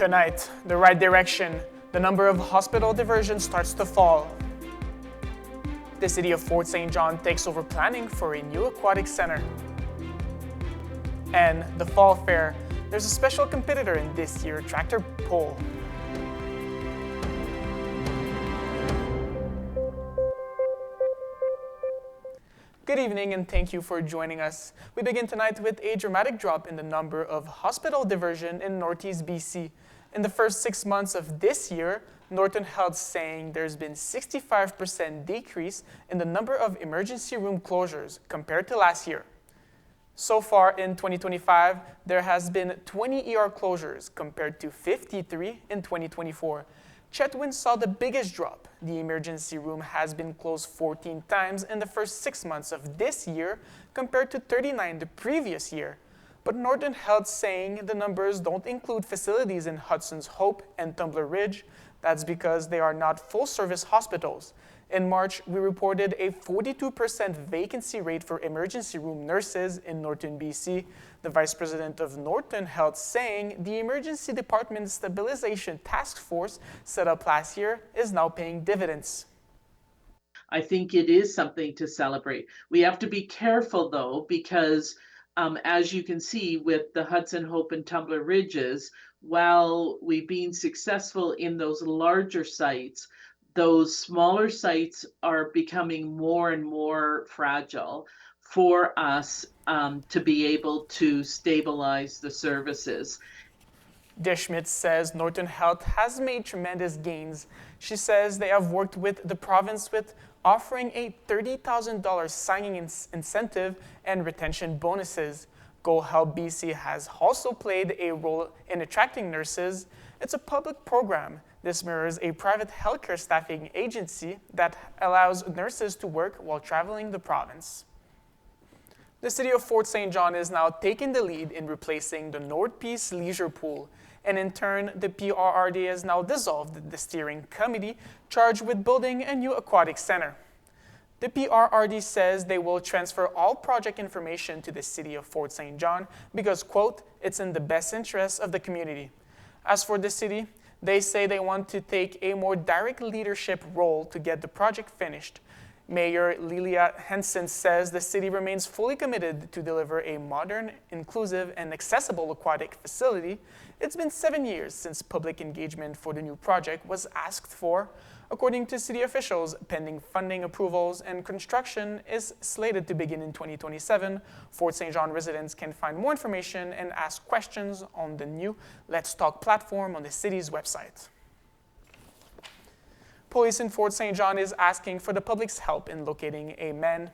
Tonight, the right direction. The number of hospital diversions starts to fall. The city of Fort St. John takes over planning for a new aquatic center. And the fall fair. There's a special competitor in this year's tractor pull. Good evening and thank you for joining us. We begin tonight with a dramatic drop in the number of hospital diversion in Northeast BC. In the first 6 months of this year, Norton Health saying there's been 65% decrease in the number of emergency room closures compared to last year. So far in 2025, there has been 20 ER closures compared to 53 in 2024. Chetwynd saw the biggest drop. The emergency room has been closed 14 times in the first 6 months of this year compared to 39 the previous year. But Norton Health saying the numbers don't include facilities in Hudson's Hope and Tumbler Ridge. That's because they are not full-service hospitals. In March, we reported a 42% vacancy rate for emergency room nurses in Norton, BC. The Vice President of Norton Health saying the Emergency Department Stabilization Task Force set up last year is now paying dividends. I think it is something to celebrate. We have to be careful though, because as you can see with the Hudson Hope and Tumbler Ridges, while we've been successful in those larger sites, those smaller sites are becoming more and more fragile for us to be able to stabilize the services. Deschmidt says Norton Health has made tremendous gains. She says they have worked with the province with offering a $30,000 signing incentive and retention bonuses. Go Help BC has also played a role in attracting nurses. It's a public program. This mirrors a private healthcare staffing agency that allows nurses to work while traveling the province. The city of Fort St. John is now taking the lead in replacing the North Peace Leisure Pool, and in turn, the PRRD has now dissolved the steering committee charged with building a new aquatic center. The PRRD says they will transfer all project information to the city of Fort St. John because, quote, it's in the best interest of the community. As for the city, they say they want to take a more direct leadership role to get the project finished. Mayor Lilia Henson says the city remains fully committed to deliver a modern, inclusive, and accessible aquatic facility. It's been 7 years since public engagement for the new project was asked for. According to city officials, pending funding approvals and construction is slated to begin in 2027. Fort St. John residents can find more information and ask questions on the new Let's Talk platform on the city's website. Police in Fort St. John is asking for the public's help in locating a man.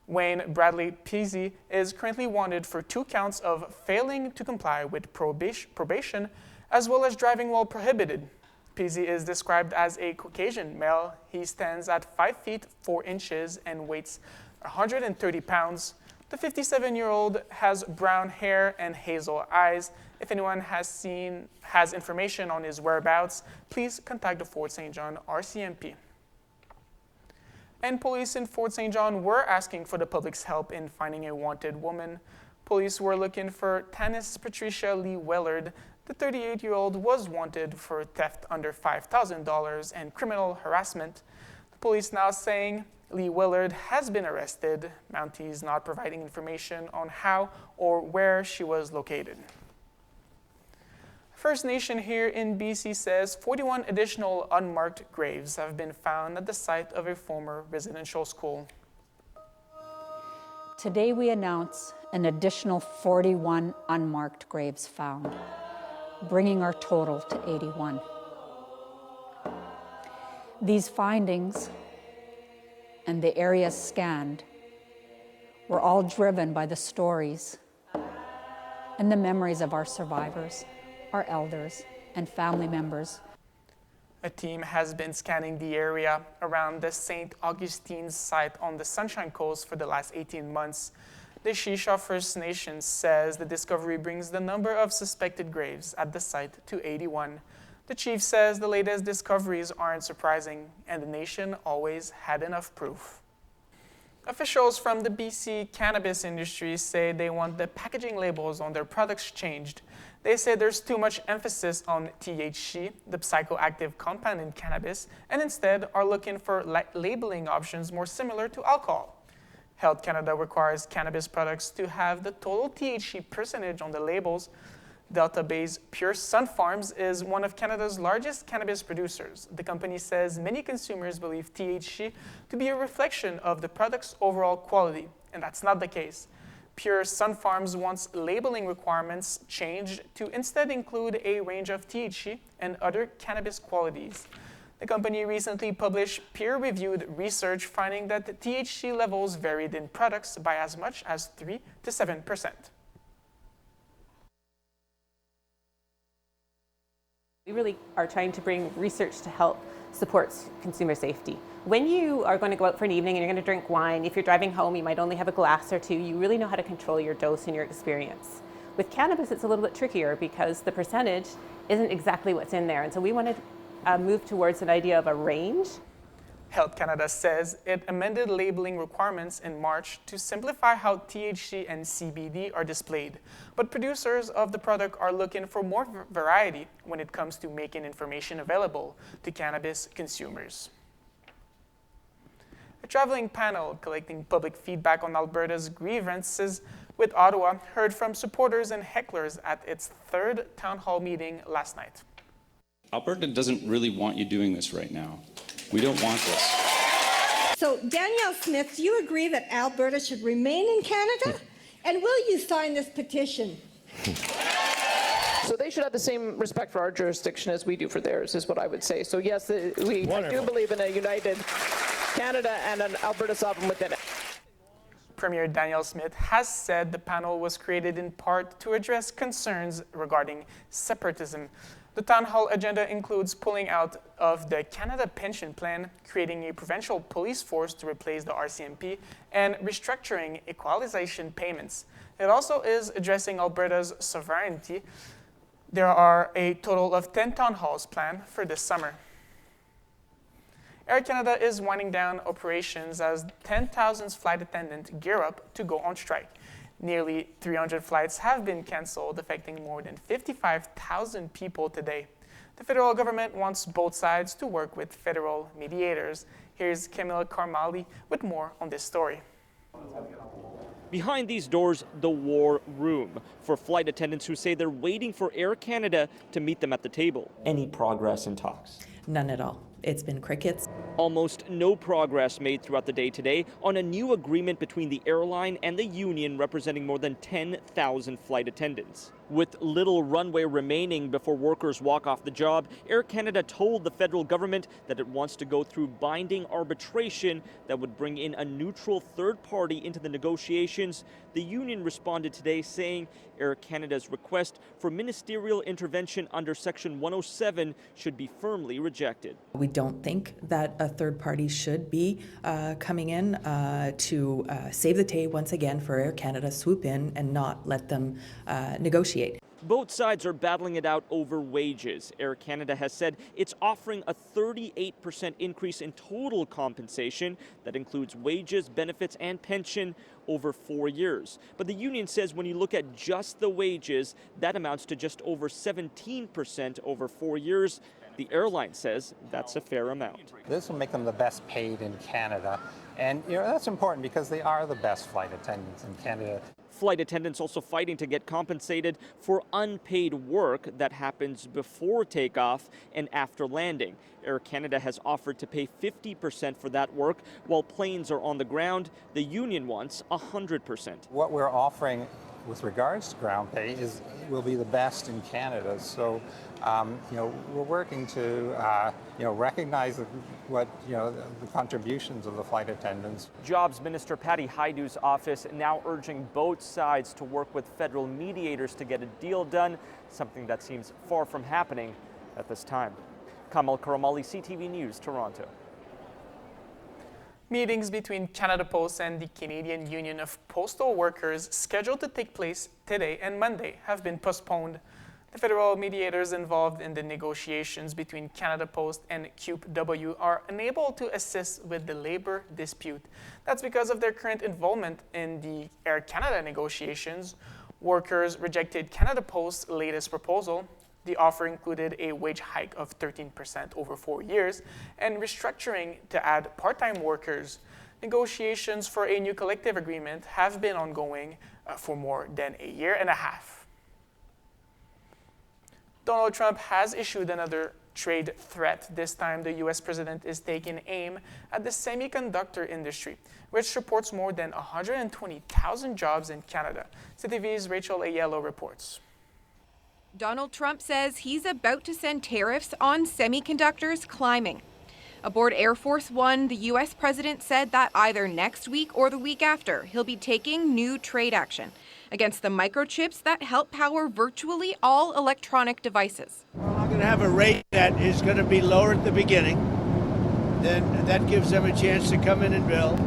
Wayne Bradley Peasy is currently wanted for 2 counts of failing to comply with probation as well as driving while prohibited. Peasy is described as a Caucasian male. He stands at 5 feet 4 inches and weighs 130 pounds. The 57-year-old has brown hair and hazel eyes. If anyone has information on his whereabouts, please contact the Fort St. John RCMP. And police in Fort St. John were asking for the public's help in finding a wanted woman. Police were looking for Tanis Patricia Lee Willard. The 38-year-old was wanted for theft under $5,000 and criminal harassment. The police now saying Lee Willard has been arrested. Mounties not providing information on how or where she was located. First Nation here in BC says 41 additional unmarked graves have been found at the site of a former residential school. Today we announce an additional 41 unmarked graves found, bringing our total to 81. These findings and the areas scanned were all driven by the stories and the memories of our survivors, our elders, and family members. A team has been scanning the area around the St. Augustine's site on the Sunshine Coast for the last 18 months. The Shisha First Nation says the discovery brings the number of suspected graves at the site to 81. The chief says the latest discoveries aren't surprising, and the nation always had enough proof. Officials from the BC cannabis industry say they want the packaging labels on their products changed. They say there's too much emphasis on THC, the psychoactive compound in cannabis, and instead are looking for labeling options more similar to alcohol. Health Canada requires cannabis products to have the total THC percentage on the labels. Delta-based Pure Sunfarms is one of Canada's largest cannabis producers. The company says many consumers believe THC to be a reflection of the product's overall quality, and that's not the case. Pure Sunfarms wants labeling requirements changed to instead include a range of THC and other cannabis qualities. The company recently published peer-reviewed research finding that the THC levels varied in products by as much as 3 to 7%. We really are trying to bring research to help support consumer safety. When you are going to go out for an evening and you're going to drink wine, if you're driving home, you might only have a glass or two. You really know how to control your dose and your experience. With cannabis, it's a little bit trickier because the percentage isn't exactly what's in there. And so we want to move towards an idea of a range. Health Canada says it amended labeling requirements in March to simplify how THC and CBD are displayed. But producers of the product are looking for more variety when it comes to making information available to cannabis consumers. A traveling panel collecting public feedback on Alberta's grievances with Ottawa heard from supporters and hecklers at its third town hall meeting last night. Alberta doesn't really want you doing this right now. We don't want this. So, Danielle Smith, do you agree that Alberta should remain in Canada? And will you sign this petition? So they should have the same respect for our jurisdiction as we do for theirs, is what I would say. So yes, I do believe in a united Canada and an Alberta sovereign within it. Premier Danielle Smith has said the panel was created in part to address concerns regarding separatism. The town hall agenda includes pulling out of the Canada Pension Plan, creating a provincial police force to replace the RCMP, and restructuring equalization payments. It also is addressing Alberta's sovereignty. There are a total of 10 town halls planned for this summer. Air Canada is winding down operations as 10,000 flight attendants gear up to go on strike. Nearly 300 flights have been canceled, affecting more than 55,000 people today. The federal government wants both sides to work with federal mediators. Here's Camille Carmali with more on this story. Behind these doors, the war room for flight attendants who say they're waiting for Air Canada to meet them at the table. Any progress in talks? None at all. It's been crickets. Almost no progress made throughout the day today on a new agreement between the airline and the union representing more than 10,000 flight attendants. With little runway remaining before workers walk off the job, Air Canada told the federal government that it wants to go through binding arbitration that would bring in a neutral third party into the negotiations. The union responded today saying Air Canada's request for ministerial intervention under Section 107 should be firmly rejected. We don't think that a third party should be coming in to save the day once again for Air Canada, swoop in and not let them negotiate. Both sides are battling it out over wages. Air Canada has said it's offering a 38% increase in total compensation that includes wages, benefits, and pension over 4 years. But the union says when you look at just the wages, that amounts to just over 17% over 4 years. The airline says that's a fair amount. This will make them the best paid in Canada. And that's important because they are the best flight attendants in Canada. Flight attendants also fighting to get compensated for unpaid work that happens before takeoff and after landing. Air Canada has offered to pay 50% for that work while planes are on the ground. The union wants 100%. What we're offering with regards to ground pay will be the best in Canada. So, we're working to, recognize the contributions of the flight attendants. Jobs Minister Patty Hajdu's office now urging both sides to work with federal mediators to get a deal done, something that seems far from happening at this time. Kamal Karamali, CTV News, Toronto. Meetings between Canada Post and the Canadian Union of Postal Workers scheduled to take place today and Monday have been postponed. The federal mediators involved in the negotiations between Canada Post and QPW are unable to assist with the labor dispute. That's because of their current involvement in the Air Canada negotiations. Workers rejected Canada Post's latest proposal. The offer included a wage hike of 13% over 4 years and restructuring to add part-time workers. Negotiations for a new collective agreement have been ongoing for more than a year and a half. Donald Trump has issued another trade threat. This time, the U.S. president is taking aim at the semiconductor industry, which supports more than 120,000 jobs in Canada. CTV's Rachel Aiello reports. Donald Trump says he's about to send tariffs on semiconductors climbing. Aboard Air Force One, the U.S. president said that either next week or the week after, he'll be taking new trade action against the microchips that help power virtually all electronic devices. I'm going to have a rate that is going to be lower at the beginning, then that gives them a chance to come in and build,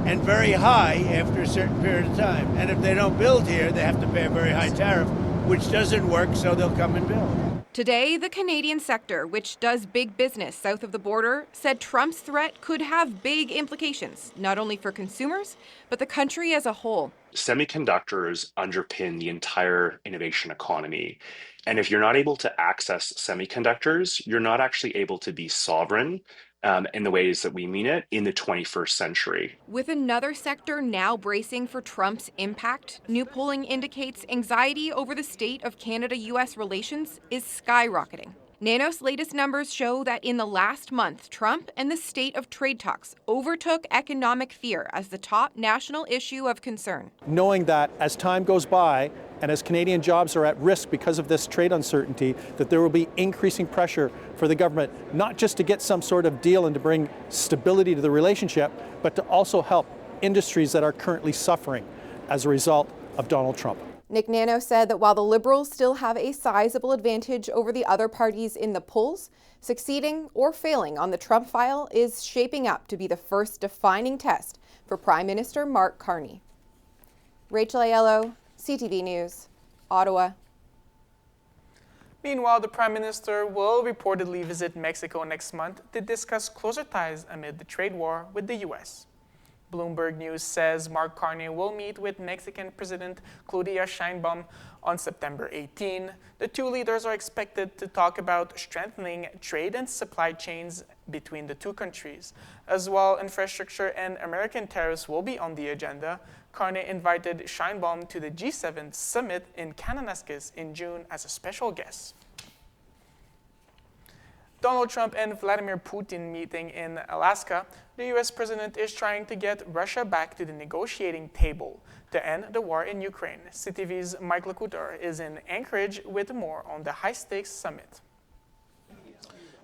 and very high after a certain period of time. And if they don't build here, they have to pay a very high tariff, which doesn't work, so they'll come and build. Today, the Canadian sector, which does big business south of the border, said Trump's threat could have big implications, not only for consumers, but the country as a whole. Semiconductors underpin the entire innovation economy. And if you're not able to access semiconductors, you're not actually able to be sovereign in the ways that we mean it in the 21st century. With another sector now bracing for Trump's impact, new polling indicates anxiety over the state of Canada-U.S. relations is skyrocketing. Nanos' latest numbers show that in the last month, Trump and the state of trade talks overtook economic fear as the top national issue of concern. Knowing that as time goes by and as Canadian jobs are at risk because of this trade uncertainty, that there will be increasing pressure for the government, not just to get some sort of deal and to bring stability to the relationship, but to also help industries that are currently suffering as a result of Donald Trump. Nick Nano said that while the Liberals still have a sizable advantage over the other parties in the polls, succeeding or failing on the Trump file is shaping up to be the first defining test for Prime Minister Mark Carney. Rachel Aiello, CTV News, Ottawa. Meanwhile, the Prime Minister will reportedly visit Mexico next month to discuss closer ties amid the trade war with the U.S. Bloomberg News says Mark Carney will meet with Mexican President Claudia Sheinbaum on September 18. The two leaders are expected to talk about strengthening trade and supply chains between the two countries. As well, infrastructure and American tariffs will be on the agenda. Carney invited Sheinbaum to the G7 summit in Kananaskis in June as a special guest. Donald Trump and Vladimir Putin meeting in Alaska. The U.S. president is trying to get Russia back to the negotiating table to end the war in Ukraine. CTV's Mike Lacutor is in Anchorage with more on the high-stakes summit.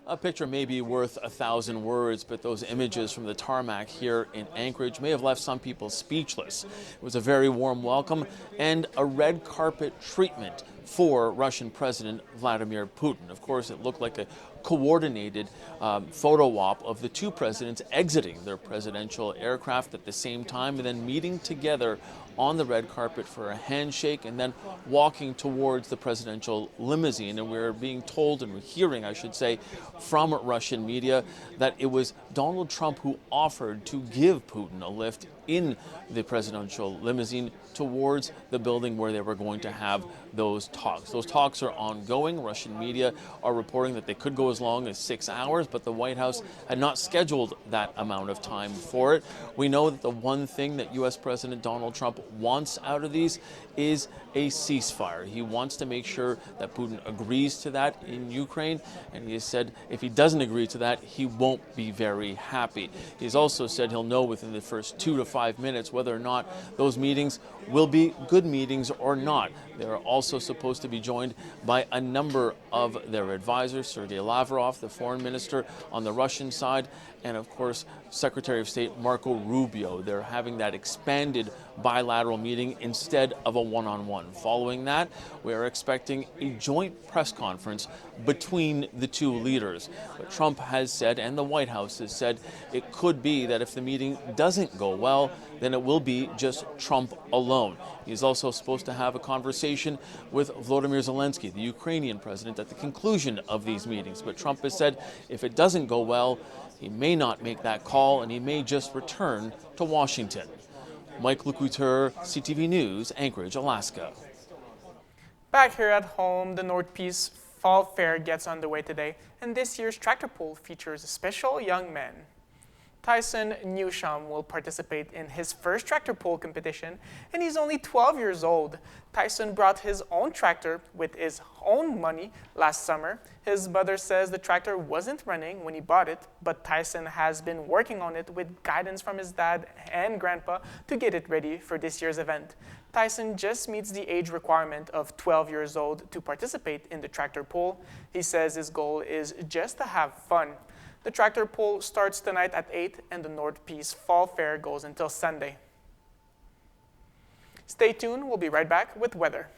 A picture may be worth 1,000 words, but those images from the tarmac here in Anchorage may have left some people speechless. It was a very warm welcome and a red carpet treatment for Russian President Vladimir Putin. Of course, it looked like a coordinated photo op of the two presidents exiting their presidential aircraft at the same time and then meeting together on the red carpet for a handshake and then walking towards the presidential limousine. And we're being told, and we're hearing, I should say, from Russian media that it was Donald Trump who offered to give Putin a lift in the presidential limousine towards the building where they were going to have those talks. Those talks are ongoing. Russian media are reporting that they could go as long as 6 hours, but the White House had not scheduled that amount of time for it. We know that the one thing that U.S. President Donald Trump wants out of these is a ceasefire. He wants to make sure that Putin agrees to that in Ukraine, and he has said if he doesn't agree to that, he won't be very happy. He's also said he'll know within the first 2 to 5 minutes whether or not those meetings will be good meetings or not. They're also supposed to be joined by a number of their advisors, Sergei Lavrov, the foreign minister on the Russian side, and of course Secretary of State Marco Rubio. They're having that expanded bilateral meeting instead of a one-on-one. Following that, we are expecting a joint press conference between the two leaders. But Trump has said, and the White House has said, it could be that if the meeting doesn't go well, then it will be just Trump alone. He's also supposed to have a conversation with Volodymyr Zelensky, the Ukrainian president, at the conclusion of these meetings. But Trump has said if it doesn't go well, he may not make that call and he may just return to Washington. Mike Lecouteur, CTV News, Anchorage, Alaska. Back here at home, the North Peace Fall Fair gets underway today, and this year's tractor pull features a special young man. Tyson Newsham will participate in his first tractor pull competition, and he's only 12 years old. Tyson brought his own tractor with his own money last summer. His mother says the tractor wasn't running when he bought it, but Tyson has been working on it with guidance from his dad and grandpa to get it ready for this year's event. Tyson just meets the age requirement of 12 years old to participate in the tractor pull. He says his goal is just to have fun. The tractor pull starts tonight at 8 and the North Peace Fall Fair goes until Sunday. Stay tuned, we'll be right back with weather.